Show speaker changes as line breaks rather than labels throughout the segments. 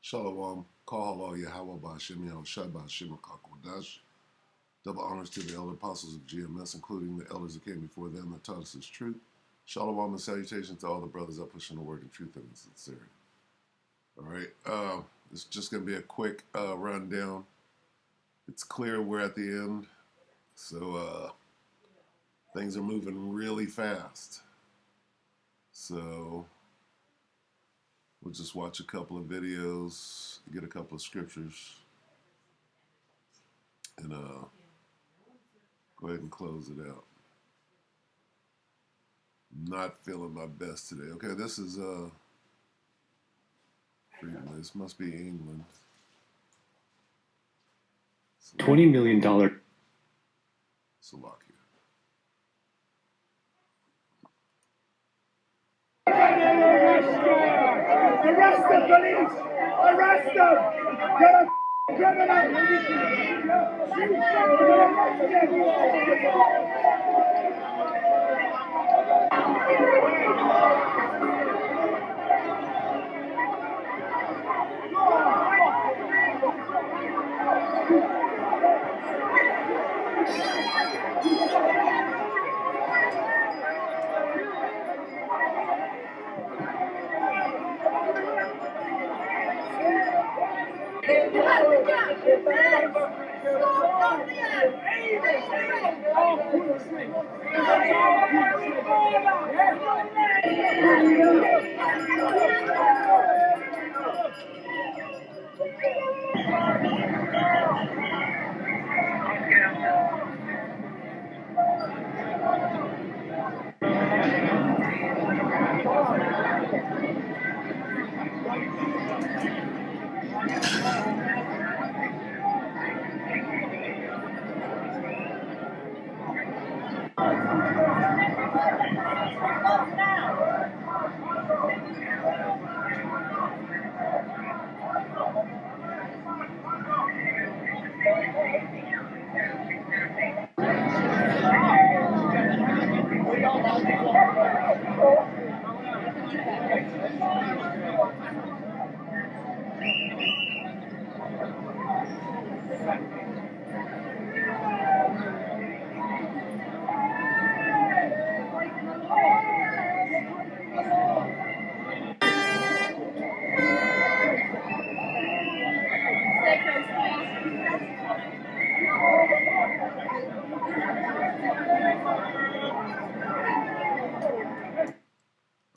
Shalom, Kahal Yahweh Ba'Shem Yahushua Ba'Shem HaKakodash. Double honors to the elder apostles of GMS, including the elders that came before them that taught us His truth. Shalom and salutations to all the brothers that pushing the word of truth and sincerity. All right, it's just going to be a quick rundown. It's clear we're at the end, so things are moving really fast. So we'll just watch a couple of videos, get a couple of scriptures, and go ahead and close it out. Not feeling my best today. Okay, this is freedom. This must be England.
$20 million.
Slovakia.
Arrest them, police! Arrest them! They're a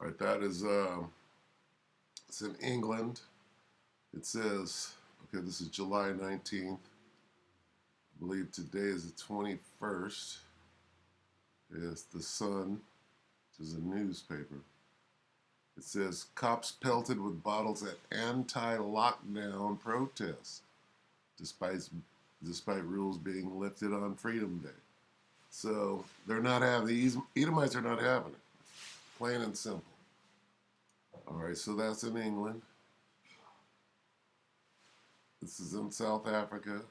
All right, that is it's in England. It says, okay, this is July 19th. I believe today is the 21st. It's the Sun, which is a newspaper. It says, cops pelted with bottles at anti-lockdown protests, despite rules being lifted on Freedom Day. So they're not having, the Edomites are not having it. Plain and simple. All right, so that's in England. This is in South Africa.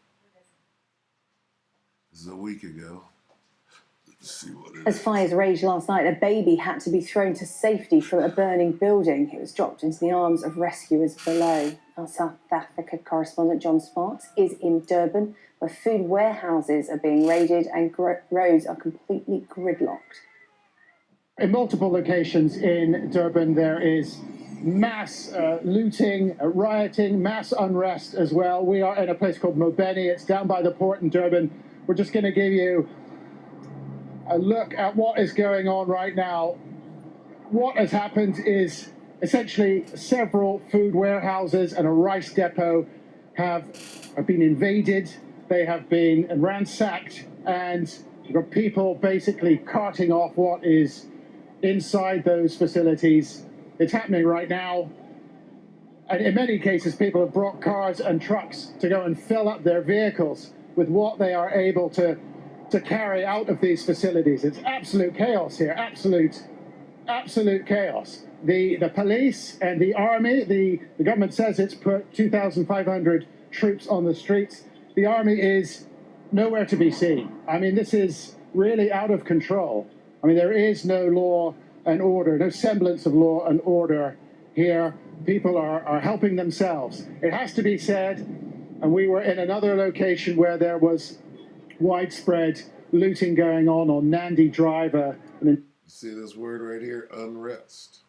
This is a week ago. Let's see what it
As
is.
fires raged last night, a baby had to be thrown to safety from a burning building. It was dropped into the arms of rescuers below. Our South Africa correspondent John Sparks is in Durban, where food warehouses are being raided and roads are completely gridlocked.
In multiple locations in Durban, there is mass looting, rioting, mass unrest as well. We are in a place called Mobeni. It's down by the port in Durban. We're just going to give you a look at what is going on right now. What has happened is essentially several food warehouses and a rice depot have been invaded. They have been ransacked, and you've got people basically carting off what is inside those facilities. It's happening right now. And in many cases, people have brought cars and trucks to go and fill up their vehicles with what they are able to carry out of these facilities. It's absolute chaos here, absolute chaos. The police and the army, the government says it's put 2,500 troops on the streets. The army is nowhere to be seen. I mean, this is really out of control. I mean, there is no law and order, no semblance of law and order here. people are helping themselves. It has to be said, and we were in another location where there was widespread looting going on Nandi Driver.
You see this word right here, unrest.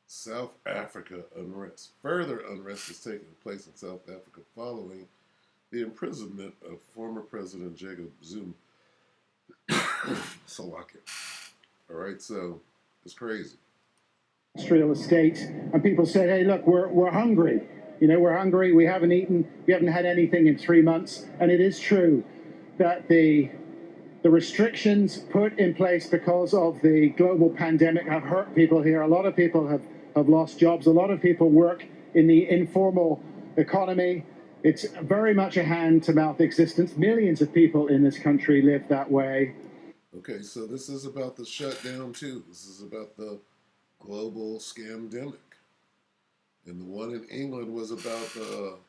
South Africa unrest. Further unrest is taking place in South Africa following the imprisonment of former President Jacob Zuma. Slovakia. All right, so it's crazy.
Industrial estate, and people said, "Hey, look, we're hungry. You know, we're hungry. We haven't eaten. We haven't had anything in 3 months." And it is true that the restrictions put in place because of the global pandemic have hurt people here. A lot of people have lost jobs. A lot of people work in the informal economy. It's very much a hand-to-mouth existence. Millions of people in this country live that way.
Okay, so this is about the shutdown too. This is about the global scamdemic. And the one in England was about the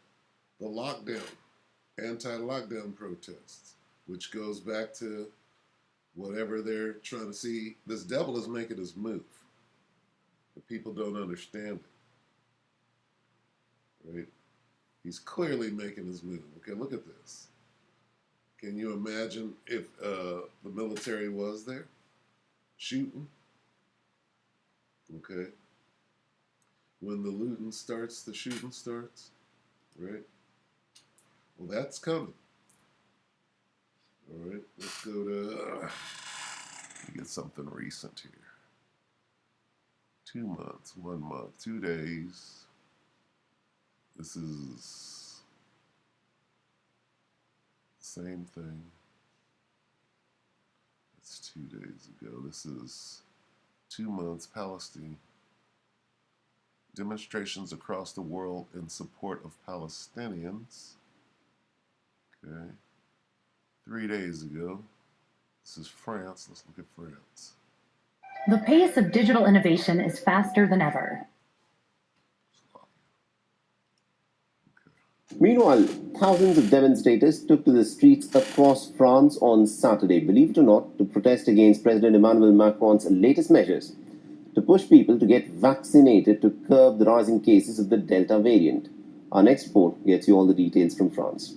lockdown, anti-lockdown protests, which goes back to whatever they're trying to see. This devil is making his move. The people don't understand it. Right? He's clearly making his move. Okay, look at this. Can you imagine if the military was there shooting? Okay. When the looting starts, the shooting starts, right? Well, that's coming. All right, let's go to get something recent here. 2 months, 1 month, 2 days. This is the same thing. It's 2 days ago. This is 2 months, Palestine. Demonstrations across the world in support of Palestinians. Okay. 3 days ago. This is France. Let's look at France.
The pace of digital innovation is faster than ever.
Meanwhile, thousands of demonstrators took to the streets across France on Saturday, believe it or not, to protest against President Emmanuel Macron's latest measures to push people to get vaccinated to curb the rising cases of the Delta variant. Our next report gets you all the details from France.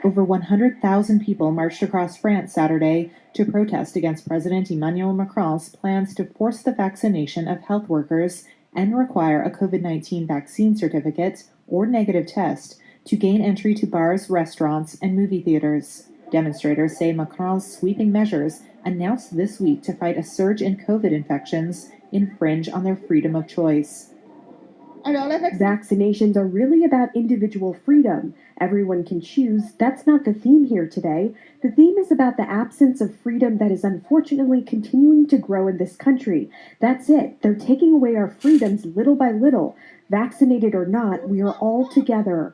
Over 100,000 people marched across France Saturday to protest against President Emmanuel Macron's plans to force the vaccination of health workers and require a COVID-19 vaccine certificate or negative test to gain entry to bars, restaurants, and movie theaters. Demonstrators say Macron's sweeping measures announced this week to fight a surge in COVID infections infringe on their freedom of choice.
Vaccinations are really about individual freedom. Everyone can choose. That's not the theme here today. The theme is about the absence of freedom that is unfortunately continuing to grow in this country. That's it. They're taking away our freedoms little by little. Vaccinated or not, we are all together.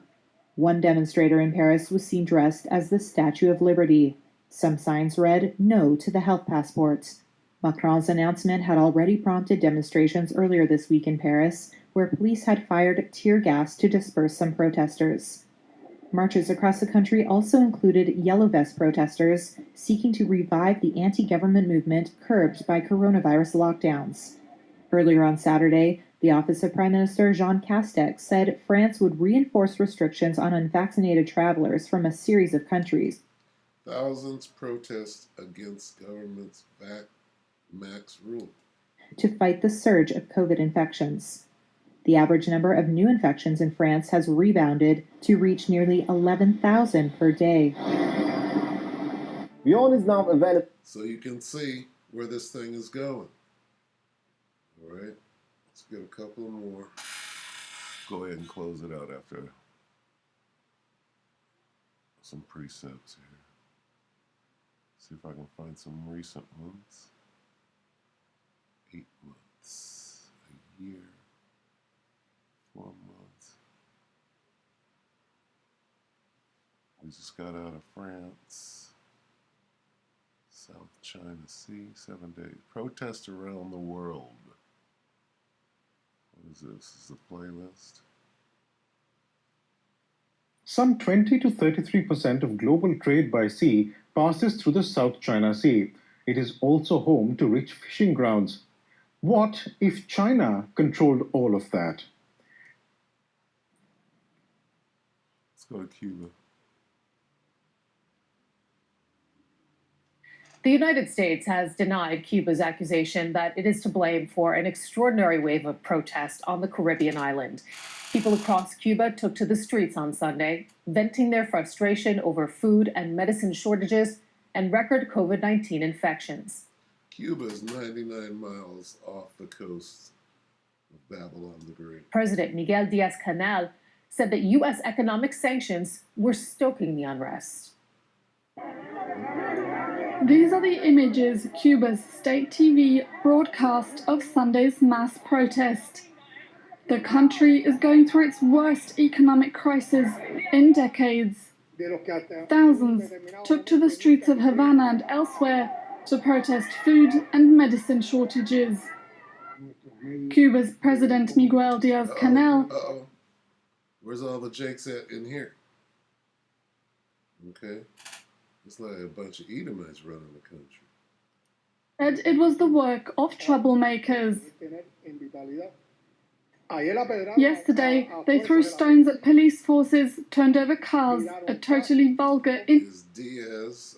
One demonstrator in Paris was seen dressed as the Statue of Liberty. Some signs read, "No to the health passports." Macron's announcement had already prompted demonstrations earlier this week in Paris, where police had fired tear gas to disperse some protesters. Marches across the country also included yellow vest protesters seeking to revive the anti-government movement curbed by coronavirus lockdowns. Earlier on Saturday, the Office of Prime Minister Jean Castex said France would reinforce restrictions on unvaccinated travelers from a series of countries.
Thousands protest against government's max rule
to fight the surge of COVID infections. The average number of new infections in France has rebounded to reach nearly 11,000 per day.
Beyond is now available.
So you can see where this thing is going. All right, let's get a couple more. Go ahead and close it out after some precepts here. See if I can find some recent ones. 8 months, a year, 4 months. We just got out of France. South China Sea, 7 days. Protests around the world. What is this? This is the playlist.
Some 20 to 33% of global trade by sea passes through the South China Sea. It is also home to rich fishing grounds. What if China controlled all of that?
Let's go to Cuba.
The United States has denied Cuba's accusation that it is to blame for an extraordinary wave of protest on the Caribbean island. People across Cuba took to the streets on Sunday, venting their frustration over food and medicine shortages and record COVID-19 infections.
Cuba is 99 miles off the coast of Babylon the Great.
President Miguel Diaz-Canel said that U.S. economic sanctions were stoking the unrest.
These are the images Cuba's state TV broadcast of Sunday's mass protest. The country is going through its worst economic crisis in decades. Thousands took to the streets of Havana and elsewhere to protest food and medicine shortages. Cuba's President Miguel Diaz-Canel.
Where's all the Jakes at in here? Okay. It's like a bunch of Edomites running the country.
Said it was the work of troublemakers. Yesterday, they threw stones at police forces, turned over cars, a totally vulgar,
Is Diaz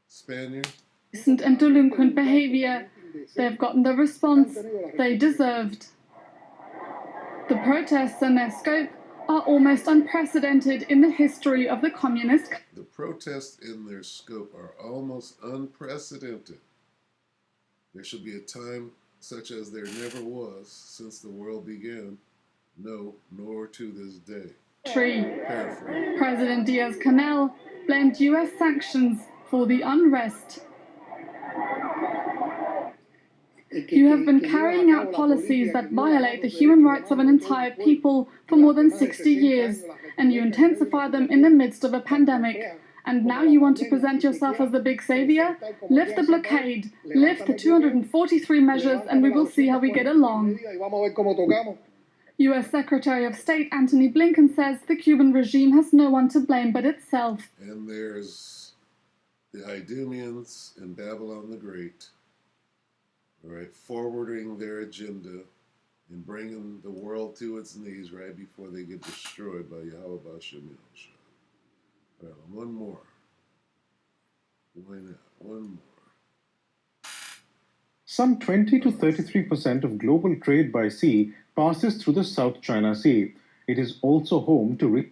Spaniard?
indecent and delinquent behavior. They've gotten the response they deserved. The protests and their scope are almost unprecedented in the history of the communist.
The protests in their scope are almost unprecedented. There should be a time such as there never was since the world began, no, nor to this day. Paraphrase.
President Diaz-Canel blamed U.S. sanctions for the unrest. You have been carrying out policies that violate the human rights of an entire people for more than 60 years, and you intensify them in the midst of a pandemic. And now you want to present yourself as the big savior? Lift the blockade, lift the 243 measures, and we will see how we get along. U.S. Secretary of State Antony Blinken says the Cuban regime has no one to blame but itself.
And there's the Idumeans in Babylon the Great, all right, forwarding their agenda and bringing the world to its knees right before they get destroyed by Yahweh B'Shem Yahushua. All right, one more. Why not? One more.
Some 20 to 33% of global trade by sea passes through the South China Sea. It is also home to
Okay.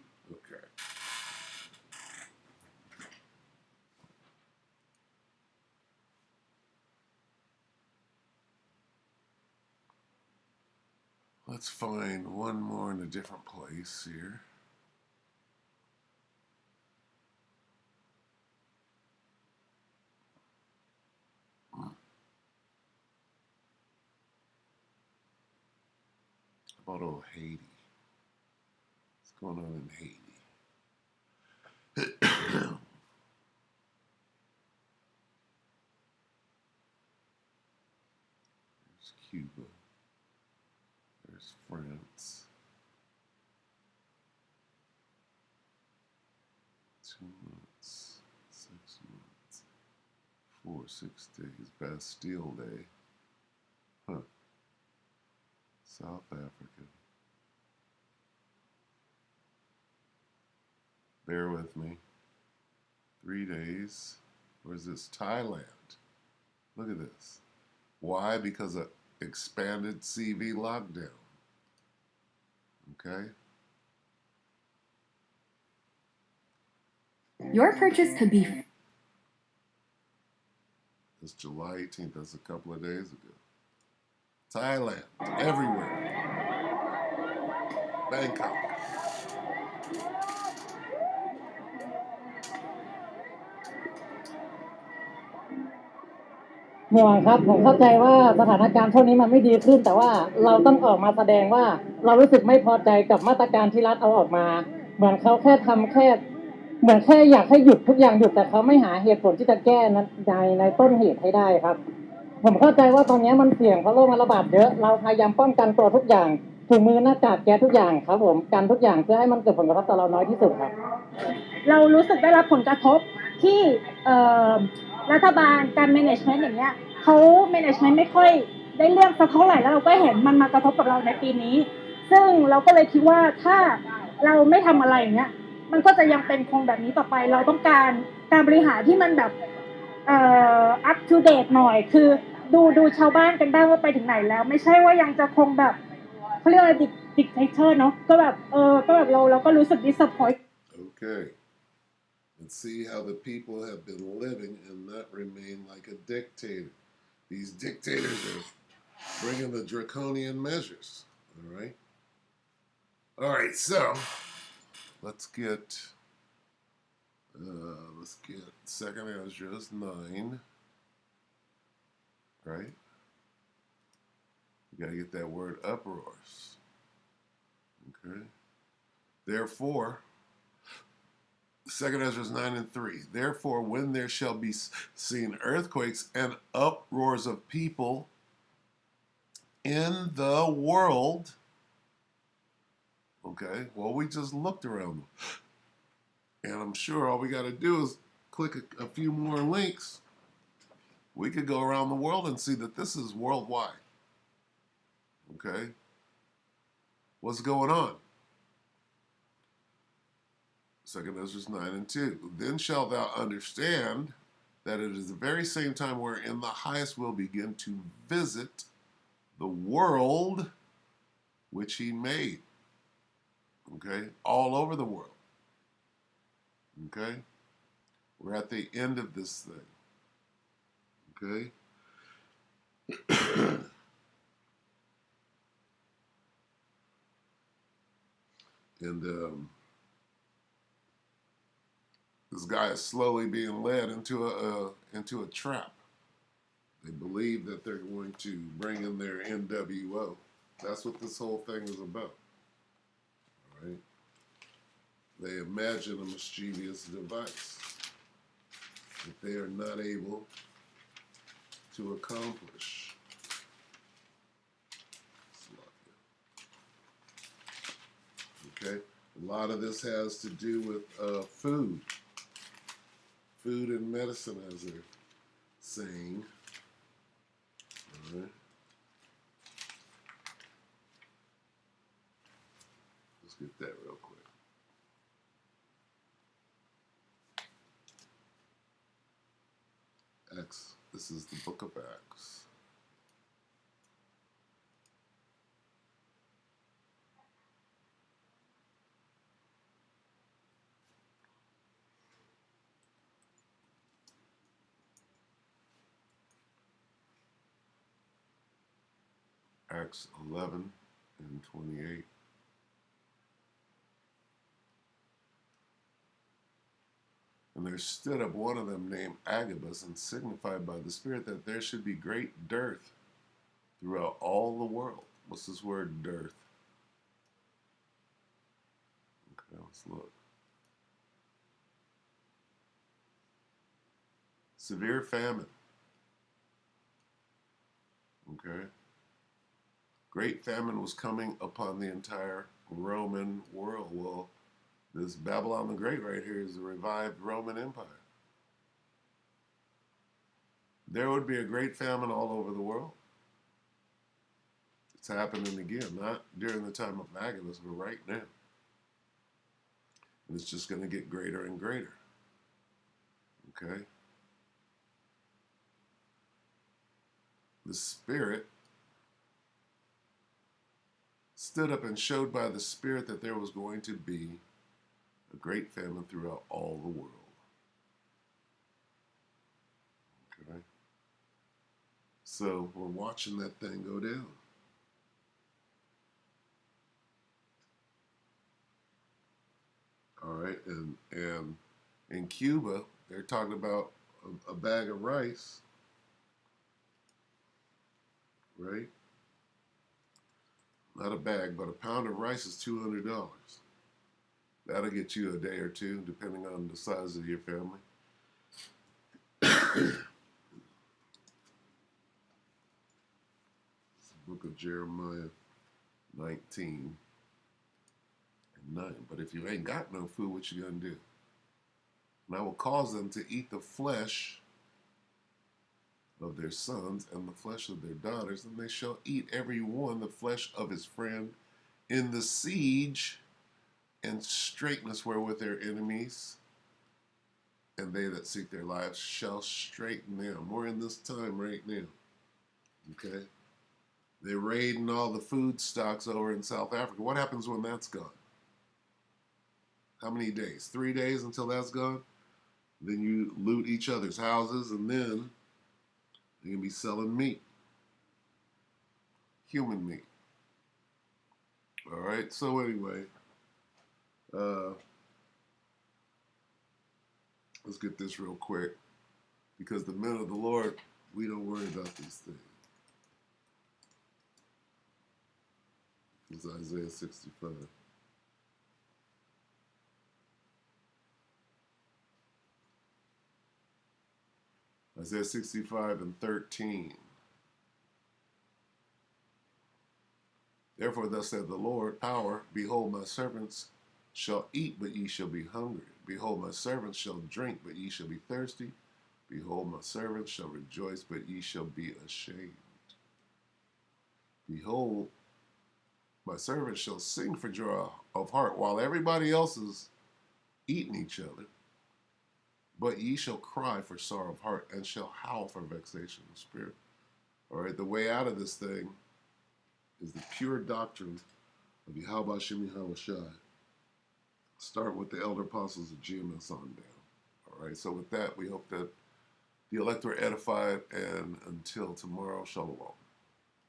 Let's find one more in a different place here. How about old Haiti? What's going on in Haiti? There's Cuba. There's France. 2 months, 6 months, 4, 6 days, Bastille Day. Huh. South Africa. Bear with me. 3 days. Where's this? Thailand. Look at this. Why? Because of expanded CV lockdown. Okay?
Your purchase could be
It's July 18th. That's a couple of days ago. Thailand. Everywhere. Bangkok.
หน่วยครับผมเข้าใจว่าสถานการณ์เท่านี้มันไม่ดีขึ้นแต่ว่าเราต้องออกมาแสดงว่าเรารู้สึกไม่พอใจกับมาตรการที่รัฐเอาออกมาเหมือนเขาแค่ทำแค่เหมือนแค่อยากให้หยุดทุกอย่างหยุดแต่เขาไม่หาเหตุผลที่จะแก้ในต้นเหตุให้ได้ครับผมเข้าใจว่าตอนนี้มันเสี่ยงเพราะโรคมันระบาดเยอะเราพยายามป้องกันตัวทุกอย่างถุงมือหน้ากากแก๊สทุกอย่างครับผมกันทุกอย่างเพื่อให้มันเกิดผลกระทบต่อเราน้อยที่สุดครับ
เรารู้สึกได้รับผลกระทบที่รัฐบาลการ management อย่างเงี้ยเขา management ไม่ค่อย ได้เลือกสักเท่าไหร่แล้วเราก็เห็นมันมากระทบกับเราในปีนี้ซึ่งเราก็เลยคิดว่าถ้าเราไม่ทำอะไรอย่างเงี้ยมันก็จะยังเป็นคงแบบนี้ต่อไปเราต้องการบริหารที่มันแบบup to date หน่อยคือดูชาวบ้านกันบ้างว่าไปถึงไหนแล้วไม่ใช่ว่ายังจะคงแบบเขาเรียกว่าdictator เนาะก็แบบเราก็รู้สึก disappoint
Okay. And see how the people have been living and not remain like a dictator. These dictators are bringing the draconian measures. All right. All right. So let's get 2nd Ezra's 9. Right. You got to get that word uproars. Okay. Therefore, 2nd Ezra's 9 and 3. Therefore, when there shall be seen earthquakes and uproars of people in the world, okay, well, we just looked around, and I'm sure all we got to do is click a few more links. We could go around the world and see that this is worldwide. Okay, what's going on? 2nd Ezra 9 and 2. Then shalt thou understand that it is the very same time wherein the highest will begin to visit the world which he made. Okay? All over the world. Okay? We're at the end of this thing. Okay? And this guy is slowly being led into a trap. They believe that they're going to bring in their NWO. That's what this whole thing is about. All right? They imagine a mischievous device that they are not able to accomplish. Okay? A lot of this has to do with food. Food and medicine, as they're saying. All right? Let's get that real quick. Acts. This is the book of Acts. Acts 11 and 28. And there stood up one of them named Agabus and signified by the Spirit that there should be great dearth throughout all the world. What's this word, dearth? Okay, let's look. Severe famine. Okay. Great famine was coming upon the entire Roman world. Well, this Babylon the Great right here is the revived Roman Empire. There would be a great famine all over the world. It's happening again, not during the time of Agabus, but right now. And it's just going to get greater and greater. Okay? The Spirit stood up and showed by the Spirit that there was going to be a great famine throughout all the world. Okay? So we're watching that thing go down. All right, and in Cuba, they're talking about a bag of rice, right? Not a bag, but a pound of rice is $200. That'll get you a day or two, depending on the size of your family. It's the book of Jeremiah 19 and 9. But if you ain't got no food, what you gonna do? And I will cause them to eat the flesh of their sons and the flesh of their daughters, and they shall eat every one the flesh of his friend in the siege and straightness wherewith their enemies, and they that seek their lives shall straighten them. We're in this time right now. Okay? They're raiding all the food stocks over in South Africa. What happens when that's gone? How many days? 3 days until that's gone? Then you loot each other's houses, and then you can be selling meat. Human meat. All right, so anyway, let's get this real quick, because the men of the Lord, we don't worry about these things. It's Isaiah 65. Isaiah 65 and 13. Therefore thus saith the Lord, power, behold, my servants shall eat, but ye shall be hungry. Behold, my servants shall drink, but ye shall be thirsty. Behold, my servants shall rejoice, but ye shall be ashamed. Behold, my servants shall sing for joy of heart, while everybody else is eating each other. But ye shall cry for sorrow of heart, and shall howl for vexation of spirit. All right, the way out of this thing is the pure doctrine of Yahweh Shem Yahweh Shai. Start with the elder apostles of GMS on down. All right, so with that, we hope that the elect are edified, and until tomorrow, shalom.